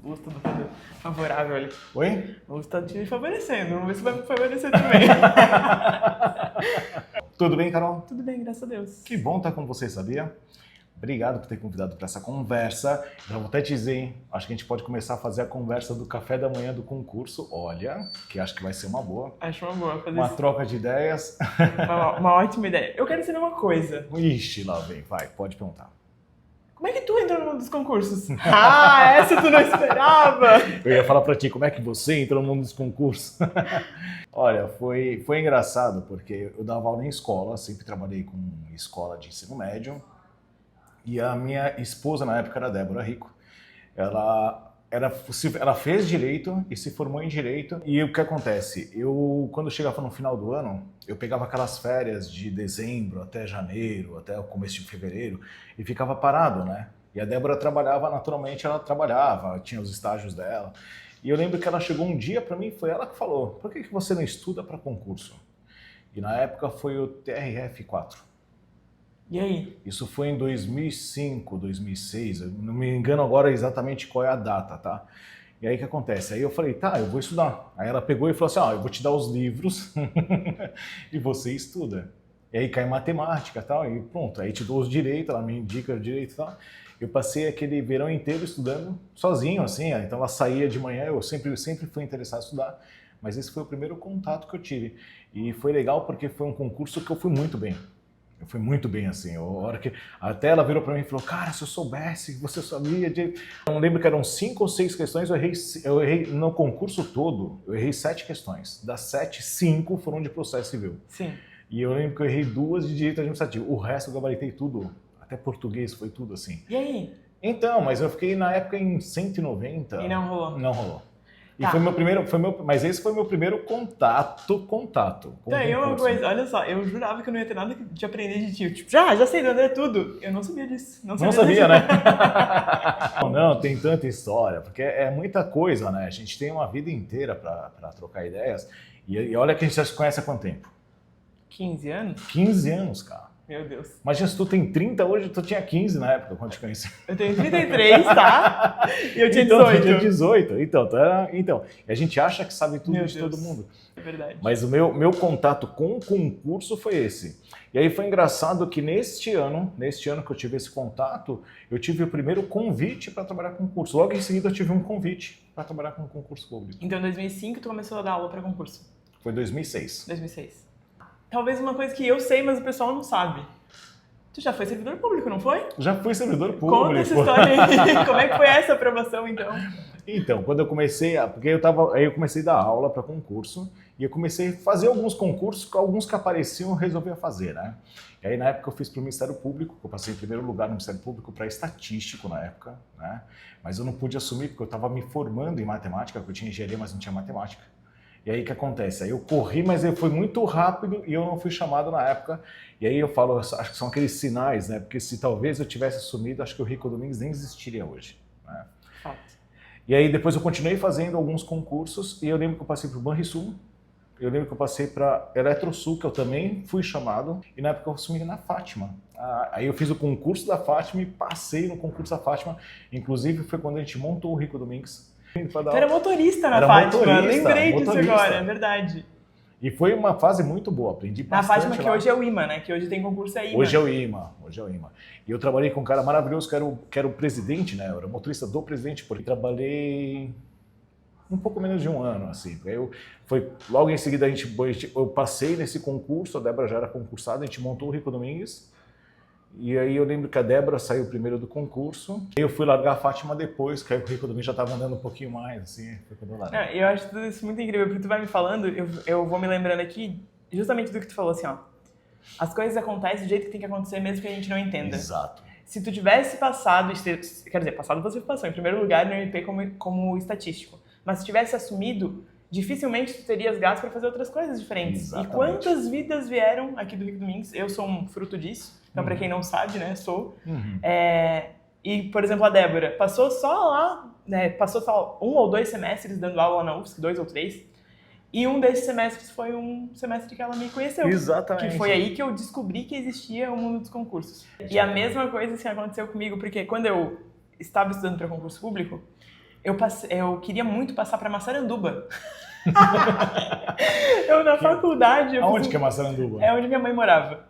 O Lúcio tá dando favorável ali. Oi? O Lúcio tá te favorecendo. Vamos ver se vai me favorecer também. Tudo bem, Carol? Tudo bem, graças a Deus. Que bom estar com você, sabia? Obrigado por ter convidado para essa conversa. Já vou até te dizer, hein? Acho que a gente pode começar a fazer a conversa do café da manhã do concurso. Olha, que acho que vai ser uma boa. Acho uma boa fazer Uma isso. troca de ideias. Uma ótima ideia. Eu quero saber uma coisa. Ixi, lá vem. Vai, pode perguntar. Como é que tu entrou no mundo dos concursos? Ah, essa tu não esperava! Eu ia falar para ti, como é que você entrou no mundo dos concursos? Olha, foi engraçado, porque eu dava aula em escola, sempre trabalhei com escola de ensino médio. E a minha esposa, na época, era a Débora Rico. Ela fez Direito e se formou em Direito. E o que acontece? Quando chegava no final do ano, eu pegava aquelas férias de dezembro até janeiro, até o começo de fevereiro, e ficava parado, né? E a Débora trabalhava, naturalmente, ela trabalhava, tinha os estágios dela. E eu lembro que ela chegou um dia para mim, foi ela que falou, por que você não estuda para concurso? E na época foi o TRF4. E aí? Isso foi em 2005, 2006, eu não me engano agora exatamente qual é a data, tá? E aí o que acontece? Aí eu falei, tá, eu vou estudar. Aí ela pegou e falou assim, eu vou te dar os livros e você estuda. E aí cai matemática e tal, e pronto, aí te dou os direitos, ela me indica o direito e tal. Eu passei aquele verão inteiro estudando sozinho, assim, então ela saía de manhã, eu sempre fui interessado em estudar, mas esse foi o primeiro contato que eu tive. E foi legal porque foi um concurso que eu fui muito bem. Eu fui muito bem, assim, a hora que até ela virou para mim e falou, cara, se eu soubesse, você sabia de... Eu não lembro que eram 5 ou 6 questões, eu errei no concurso todo, eu errei 7 questões. Das 7, 5 foram de processo civil. Sim. E eu lembro que eu errei 2 de direito administrativo, o resto eu gabaritei tudo, até português foi tudo assim. E aí? Então, mas eu fiquei na época em 190. E não rolou? Não rolou. E Tá. mas esse foi meu primeiro contato com Daí uma concurso. coisa, olha só, eu jurava que eu não ia ter nada de aprender de ti. Tipo, já sei, André, tudo. Eu não sabia disso. Não sabia, né? disso. Não, tem tanta história, porque é muita coisa, né? A gente tem uma vida inteira para trocar ideias. E olha que a gente já se conhece há quanto tempo? 15 anos? 15 anos, cara. Meu Deus. Imagina se tu tem 30 hoje, tu tinha 15 na época, quando te conheci. Eu tenho 33, tá? E eu tinha Então, 18. tu tinha 18. Então, a gente acha que sabe tudo Meu de Deus. todo mundo. É verdade. Mas o meu contato com o concurso foi esse. E aí foi engraçado que neste ano que eu tive esse contato, eu tive o primeiro convite para trabalhar com concurso. Logo em seguida eu tive um convite para trabalhar com concurso público. Então, em 2005, tu começou a dar aula para concurso. Foi 2006. 2006. Talvez uma coisa que eu sei, mas o pessoal não sabe. Tu já foi servidor público, não foi? Já fui servidor público. Conta essa história aí. Como é que foi essa aprovação, então? Então, quando eu comecei, aí eu comecei a dar aula para concurso e eu comecei a fazer alguns concursos, alguns que apareciam eu resolvia fazer, né? E aí na época eu fiz para o Ministério Público, eu passei em primeiro lugar no Ministério Público para estatístico na época, né? Mas eu não pude assumir porque eu estava me formando em matemática, porque eu tinha engenharia, mas não tinha matemática. E aí o que acontece? Aí eu corri, mas eu fui muito rápido e eu não fui chamado na época. E aí eu falo, acho que são aqueles sinais, né? Porque se talvez eu tivesse assumido, acho que o Rico Domingues nem existiria hoje, né? Fato. E aí depois eu continuei fazendo alguns concursos e eu lembro que eu passei para o Banrisul, eu lembro que eu passei para Eletrosul, que eu também fui chamado, e na época eu assumi na Fátima. Aí eu fiz o concurso da Fátima e passei no concurso da Fátima, inclusive foi quando a gente montou o Rico Domingues. Tu era motorista na Era Fátima, motorista, lembrei disso motorista. agora, é verdade. E foi uma fase muito boa, aprendi Na bastante Fátima, que lá. hoje é o IMA, né? Que hoje tem concurso aí. Hoje é o IMA. E eu trabalhei com um cara maravilhoso que era o presidente, né? Eu era motorista do presidente, porque trabalhei um pouco menos de um ano, assim. Logo em seguida eu passei nesse concurso, a Débora já era concursada, a gente montou o Rico Domingues. E aí eu lembro que a Débora saiu primeiro do concurso. Eu fui largar a Fátima depois, que aí o Rico Domingues já estava andando um pouquinho mais, assim. Foi quando eu larguei. Eu acho tudo isso muito incrível, porque tu vai me falando, eu vou me lembrando aqui justamente do que tu falou, assim, ó. As coisas acontecem do jeito que tem que acontecer, mesmo que a gente não entenda. Exato. Se tu tivesse passado, quer dizer, passado você passou em primeiro lugar no MP como estatístico, mas se tivesse assumido, dificilmente tu terias gasto para fazer outras coisas diferentes. Exatamente. E quantas vidas vieram aqui do Rico Domingues? Eu sou um fruto disso, então para quem não sabe, né, sou. E, por exemplo, a Débora passou só lá, né, passou só 1 ou 2 semestres dando aula na UFSC, 2 ou 3, e um desses semestres foi um semestre que ela me conheceu. Exatamente. Que foi aí que eu descobri que existia o mundo dos concursos. E a mesma coisa assim, aconteceu comigo, porque quando eu estava estudando para concurso público, eu queria muito passar para Massaranduba. Eu na faculdade... Aonde que é Massaranduba? É onde minha mãe morava.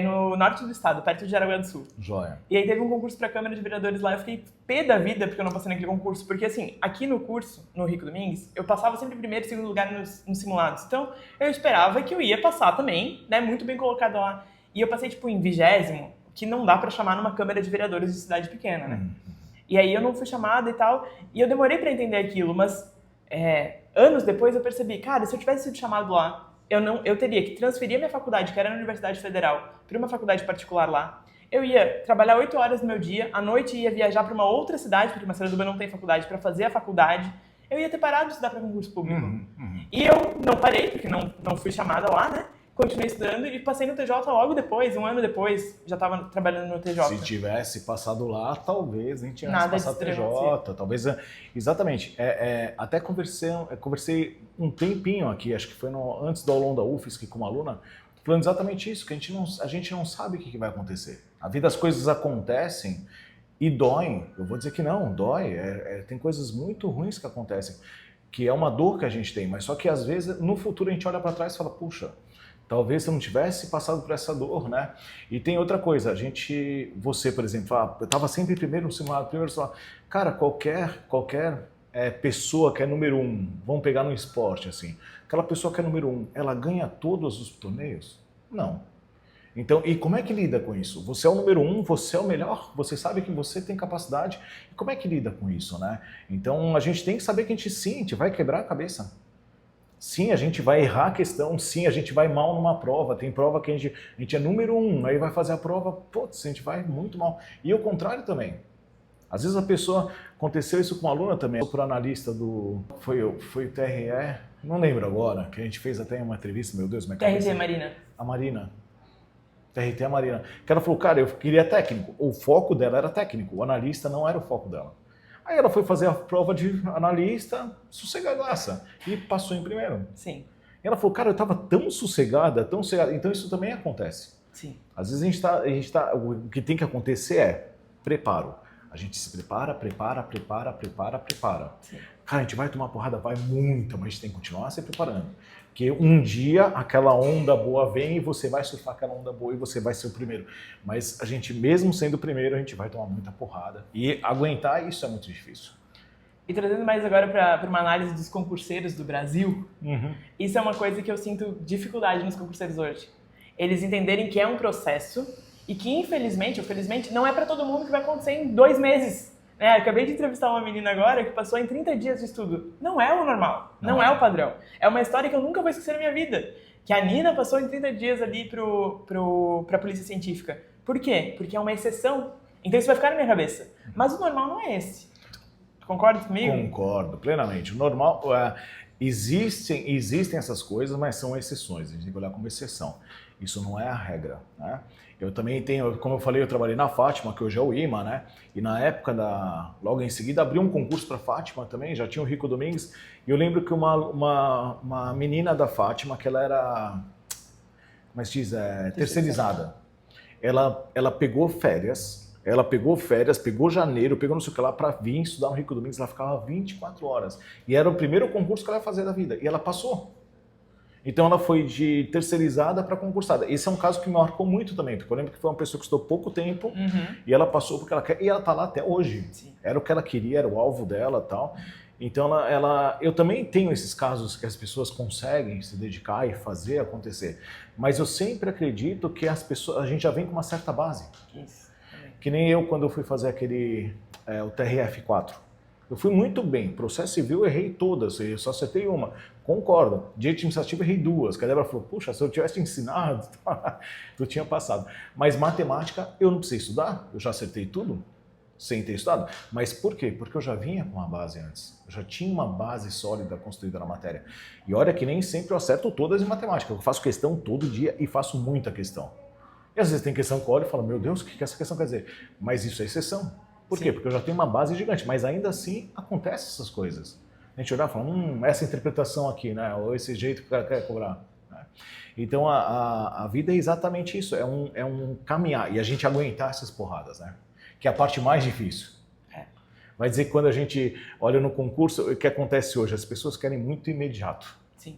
No norte do estado, perto de Jaraguá do Sul. Joia. E aí teve um concurso pra Câmara de Vereadores lá, eu fiquei pé da vida porque eu não passei naquele concurso. Porque assim, aqui no curso, no Rico Domingues, eu passava sempre primeiro e segundo lugar nos simulados. Então, eu esperava que eu ia passar também, né, muito bem colocado lá. E eu passei, tipo, em 20º, que não dá pra chamar numa Câmara de Vereadores de cidade pequena, né? E aí eu não fui chamada e tal, e eu demorei pra entender aquilo, mas anos depois eu percebi, cara, se eu tivesse sido chamado lá, eu teria que transferir a minha faculdade, que era na Universidade Federal, para uma faculdade particular lá. Eu ia trabalhar 8 horas no meu dia, à noite ia viajar para uma outra cidade, porque Massaranduba não tem faculdade, para fazer a faculdade. Eu ia ter parado de estudar para concurso público. E eu não parei, porque não fui chamada lá, né? Continuei estudando e passei no TJ logo depois, um ano depois, já estava trabalhando no TJ. Se tivesse passado lá, talvez a gente tivesse Nada passado TJ, talvez... Exatamente. Até conversei um tempinho aqui, acho que foi antes do aulão da UFSC com uma aluna, falando exatamente isso, que a gente não sabe o que vai acontecer. A vida, as coisas acontecem e doem. Eu vou dizer que não, dói. Tem coisas muito ruins que acontecem, que é uma dor que a gente tem, mas só que às vezes no futuro a gente olha para trás e fala, puxa, talvez você não tivesse passado por essa dor, né? E tem outra coisa, você, por exemplo, eu estava sempre primeiro no simulado, cara, qualquer pessoa que é número 1, vamos pegar no esporte, assim, aquela pessoa que é número 1, ela ganha todos os torneios? Não. Então, e como é que lida com isso? Você é o número 1, você é o melhor, você sabe que você tem capacidade, e como é que lida com isso, né? Então, a gente tem que saber que a gente vai quebrar a cabeça. Sim, a gente vai errar a questão, sim, a gente vai mal numa prova, tem prova que a gente é número 1, aí vai fazer a prova, putz, a gente vai muito mal. E o contrário também. Às vezes aconteceu isso com uma aluna também, para analista foi o TRE, não lembro agora, que a gente fez até uma entrevista, meu Deus, minha cabeça. TRT, Marina. A Marina. TRT, a Marina. Que ela falou, cara, eu queria técnico, o foco dela era técnico, o analista não era o foco dela. Aí ela foi fazer a prova de analista, sossegadaça, e passou em primeiro. Sim. E ela falou, cara, eu estava tão sossegada, então isso também acontece. Sim. Às vezes o que tem que acontecer é preparo. A gente se prepara. Sim. Cara, a gente vai tomar porrada, vai muito, mas a gente tem que continuar se preparando. Porque um dia aquela onda boa vem e você vai surfar aquela onda boa e você vai ser o primeiro. Mas a gente, mesmo sendo o primeiro, a gente vai tomar muita porrada. E aguentar isso é muito difícil. E trazendo mais agora para uma análise dos concurseiros do Brasil, isso é uma coisa que eu sinto dificuldade nos concurseiros hoje. Eles entenderem que é um processo e que, infelizmente ou felizmente, não é para todo mundo que vai acontecer em 2 meses. Acabei de entrevistar uma menina agora que passou em 30 dias de estudo. Não é o normal, não é o padrão. É uma história que eu nunca vou esquecer na minha vida. Que a Nina passou em 30 dias ali pra polícia científica. Por quê? Porque é uma exceção. Então isso vai ficar na minha cabeça. Mas o normal não é esse. Concorda comigo? Concordo, plenamente. O normal, existem essas coisas, mas são exceções. A gente tem que olhar como exceção. Isso não é a regra, né? Eu também tenho, como eu falei, eu trabalhei na Fátima, que hoje é o IMA, né? E na época, logo em seguida, abriu um concurso para Fátima também, já tinha o Rico Domingues. E eu lembro que uma menina da Fátima, que ela era, como é que se diz, terceirizada. Ela pegou férias, pegou janeiro, pegou não sei o que lá, para vir estudar no Rico Domingues. Ela ficava 24 horas. E era o primeiro concurso que ela ia fazer da vida. E ela passou. Então ela foi de terceirizada para concursada. Esse é um caso que me marcou muito também, porque eu lembro que foi uma pessoa que estudou pouco tempo e ela passou porque ela quer, e ela está lá até hoje. Sim. Era o que ela queria, era o alvo dela e tal. Então eu também tenho esses casos que as pessoas conseguem se dedicar e fazer acontecer. Mas eu sempre acredito que a gente já vem com uma certa base. Isso. Que nem eu quando eu fui fazer o TRF4. Eu fui muito bem. Processo civil, eu errei todas, eu só acertei uma. Concordo. Direito administrativo, errei 2. Que a Débora falou, puxa, se eu tivesse ensinado, eu tinha passado. Mas matemática, eu não precisei estudar, eu já acertei tudo, sem ter estudado. Mas por quê? Porque eu já vinha com uma base antes. Eu já tinha uma base sólida construída na matéria. E olha que nem sempre eu acerto todas em matemática. Eu faço questão todo dia e faço muita questão. E às vezes tem questão que eu olho e falo, meu Deus, o que essa questão quer dizer? Mas isso é exceção. Por quê? Porque eu já tenho uma base gigante, mas ainda assim acontecem essas coisas. A gente olhar e fala, essa interpretação aqui, né? Ou esse jeito que o cara quer cobrar. Né? Então a vida é exatamente isso, é um caminhar e a gente aguentar essas porradas, né? Que é a parte mais difícil. Vai dizer que quando a gente olha no concurso, o que acontece hoje? As pessoas querem muito imediato. Sim.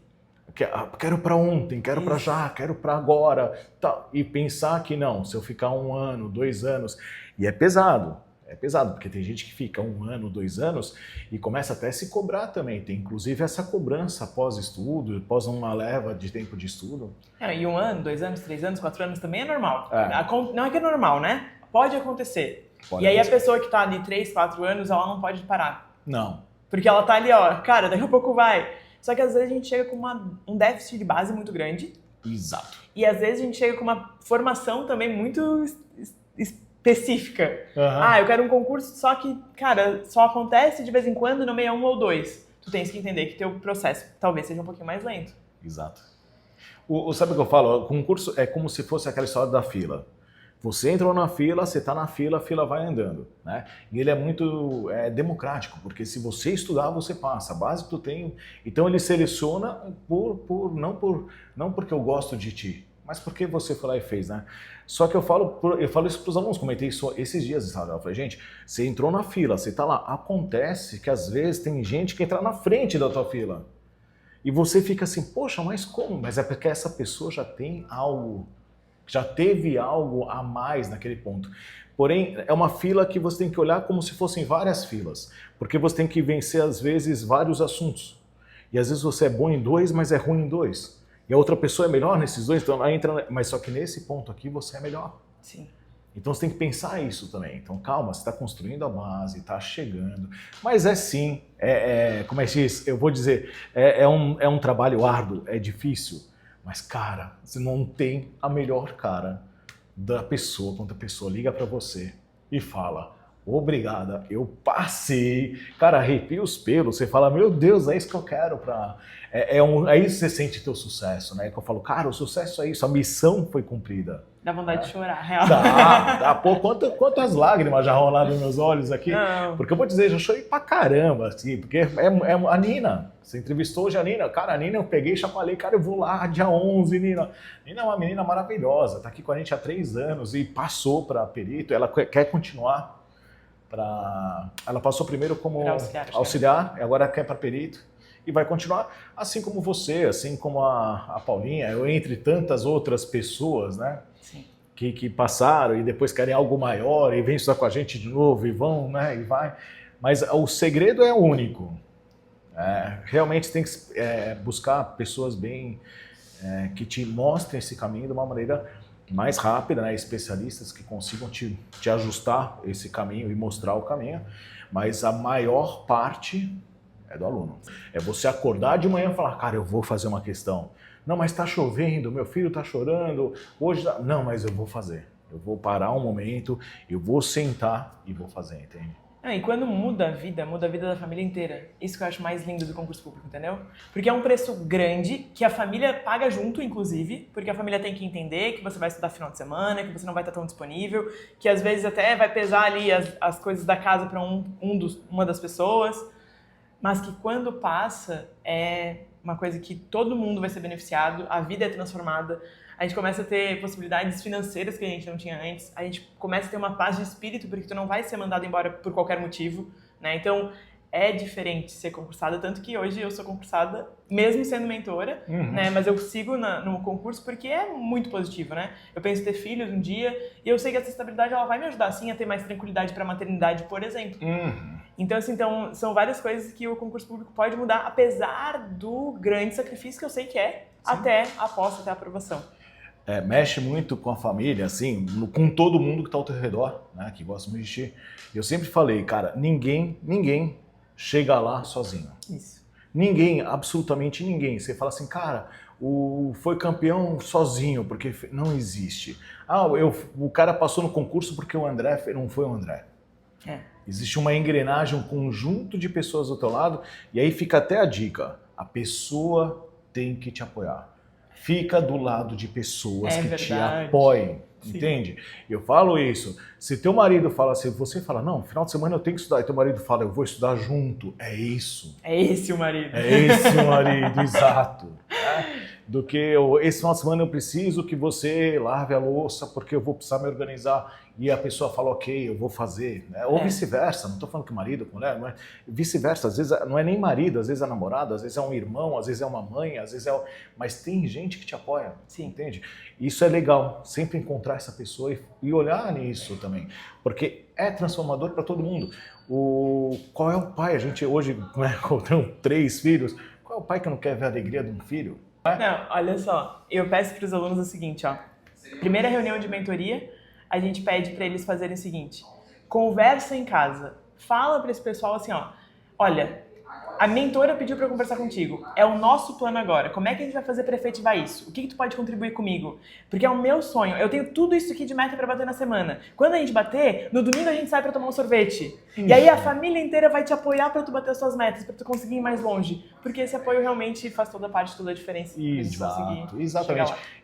Quero para ontem, quero para já, quero para agora. Tá. E pensar que não, se eu ficar 1 ano, 2 anos... E é pesado, porque tem gente que fica 1 ano, 2 anos e começa até a se cobrar também. Tem inclusive essa cobrança pós-estudo, após uma leva de tempo de estudo. E 1 ano, 2 anos, 3 anos, 4 anos também é normal. Não é que é normal, né? Pode acontecer. E aí a pessoa que tá ali 3, 4 anos, ela não pode parar. Não. Porque ela tá ali, ó, cara, daqui a pouco vai. Só que às vezes a gente chega com um déficit de base muito grande. Exato. E às vezes a gente chega com uma formação também muito específica. Eu quero um concurso, só que, cara, só acontece de vez em quando no meio 1 ou 2. Tu tens que entender que teu processo talvez seja um pouquinho mais lento. Exato. Sabe o que eu falo? O concurso é como se fosse aquela história da fila. Você entrou na fila, você está na fila, a fila vai andando, né? E ele é muito democrático, porque se você estudar, você passa. A base que tu tem... Então ele seleciona não porque eu gosto de ti, mas porque você foi lá e fez, né? Só que eu falo isso para os alunos, comentei isso esses dias, sabe? Eu falei, gente, você entrou na fila, você está lá. Acontece que às vezes tem gente que entra na frente da tua fila. E você fica assim, poxa, mas como? Mas é porque essa pessoa já tem algo... Já teve algo a mais naquele ponto. Porém, é uma fila que você tem que olhar como se fossem várias filas. Porque você tem que vencer, às vezes, vários assuntos. E às vezes você é bom em 2, mas é ruim em 2. E a outra pessoa é melhor nesses 2, então ela entra... Mas só que nesse ponto aqui você é melhor. Sim. Então você tem que pensar isso também. Então calma, você está construindo a base, está chegando. Mas é sim, como é que diz? Eu vou dizer, é um trabalho árduo, é difícil. Mas, cara, você não tem a melhor cara da pessoa quando a pessoa liga pra você e fala, obrigada, eu passei. Cara, arrepia os pelos, você fala, meu Deus, é isso que eu quero pra... Aí você sente teu sucesso, né? Que eu falo, cara, o sucesso é isso, a missão foi cumprida. Dá vontade de chorar, real. Dá. Pô, quantas lágrimas já rolaram nos meus olhos aqui? Não. Porque eu vou dizer, já chorei pra caramba, assim, porque é a Nina. Você entrevistou hoje a Nina. Cara, a Nina eu peguei e chacoalhei, cara, eu vou lá dia 11, Nina. Nina é uma menina maravilhosa, tá aqui com a gente há 3 anos e passou para perito, ela quer continuar. Ela passou primeiro como auxiliar e agora quer para perito. E vai continuar, assim como você, assim como a Paulinha, entre tantas outras pessoas, né? Sim. Que passaram e depois querem algo maior e vêm estudar com a gente de novo e vão, né? E vai. Mas o segredo é único. Realmente tem que buscar pessoas bem que te mostrem esse caminho de uma maneira mais rápida, né? Especialistas que consigam te ajustar esse caminho e mostrar o caminho. Mas a maior parte é do aluno. É você acordar de manhã e falar, cara, eu vou fazer uma questão. Não, mas está chovendo, meu filho está chorando, hoje... Não, mas eu vou fazer. Eu vou parar um momento, eu vou sentar e vou fazer, entende? E quando muda a vida da família inteira. Isso que eu acho mais lindo do concurso público, entendeu? Porque é um preço grande que a família paga junto, inclusive, porque a família tem que entender que você vai estudar final de semana, que você não vai estar tão disponível, que às vezes até vai pesar ali as coisas da casa para uma das pessoas, mas que quando passa é uma coisa que todo mundo vai ser beneficiado, a vida é transformada, a gente começa a ter possibilidades financeiras que a gente não tinha antes, a gente começa a ter uma paz de espírito porque tu não vai ser mandado embora por qualquer motivo, né? Então é diferente ser concursada, tanto que hoje eu sou concursada, mesmo sendo mentora, né? Mas eu sigo no concurso porque é muito positivo, né? Eu penso em ter filhos um dia e eu sei que essa estabilidade ela vai me ajudar, sim, a ter mais tranquilidade para a maternidade, por exemplo. Então, assim, são várias coisas que o concurso público pode mudar, apesar do grande sacrifício que eu sei que até a posse, até a aprovação. Mexe muito com a família, assim, com todo mundo que está ao teu redor, né, que gosta muito de ti. Eu sempre falei, cara, ninguém chega lá sozinho. Isso. Ninguém, absolutamente ninguém. Você fala assim, cara, foi campeão sozinho, porque não existe. O cara passou no concurso porque o André não foi o André. Existe uma engrenagem, um conjunto de pessoas do teu lado, e aí fica até a dica, a pessoa tem que te apoiar. Fica do lado de pessoas que te apoiem, entende? Eu falo isso. Se teu marido fala assim, você fala, não, final de semana eu tenho que estudar, e teu marido fala, eu vou estudar junto, é isso. É esse o marido. É esse o marido, exato. né? Do que esse final de semana eu preciso que você lave a louça porque eu vou precisar me organizar e a pessoa fala ok, eu vou fazer, né? Ou vice-versa, não estou falando que marido com mulher, mas vice-versa, às vezes não é nem marido, às vezes é namorado, às vezes é um irmão, às vezes é uma mãe, às vezes é... Mas tem gente que te apoia, Sim. Entende? Isso é legal, sempre encontrar essa pessoa e olhar nisso também, porque é transformador para todo mundo. Qual é o pai? A gente hoje, né, tem 3 filhos, qual é o pai que não quer ver a alegria de um filho? Não, olha só, eu peço para os alunos o seguinte, ó. Primeira reunião de mentoria, a gente pede para eles fazerem o seguinte: conversa em casa, fala para esse pessoal assim, ó, olha, a mentora pediu para eu conversar contigo, é o nosso plano agora, como é que a gente vai fazer para efetivar isso? O que tu pode contribuir comigo? Porque é o meu sonho, eu tenho tudo isso aqui de meta para bater na semana. Quando a gente bater, no domingo a gente sai para tomar um sorvete. E aí a família inteira vai te apoiar para tu bater as suas metas, para tu conseguir ir mais longe. Porque esse apoio realmente faz toda a parte, toda a diferença. Exatamente.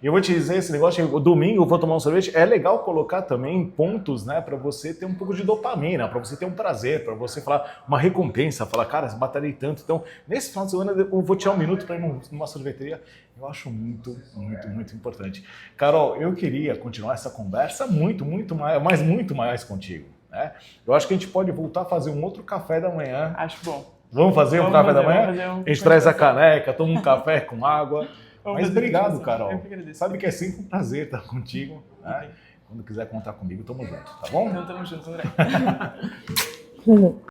E eu vou te dizer, esse negócio de domingo eu vou tomar um sorvete, é legal colocar também pontos, né, para você ter um pouco de dopamina, para você ter um prazer, para você falar uma recompensa, falar, cara, batalhei tanto. Então, nesse final de semana eu vou tirar um minuto para ir numa sorveteria. Eu acho muito importante. Carol, eu queria continuar essa conversa muito mais contigo, né? Eu acho que a gente pode voltar a fazer um outro café da manhã. Acho bom. Vamos fazer um café da manhã? A gente traz a caneca, toma um café com água. Mas obrigado, Carol. Eu que agradeço. Sabe que é sempre um prazer estar contigo, né? Quando quiser contar comigo, tamo junto, tá bom? Então, tamo junto, André.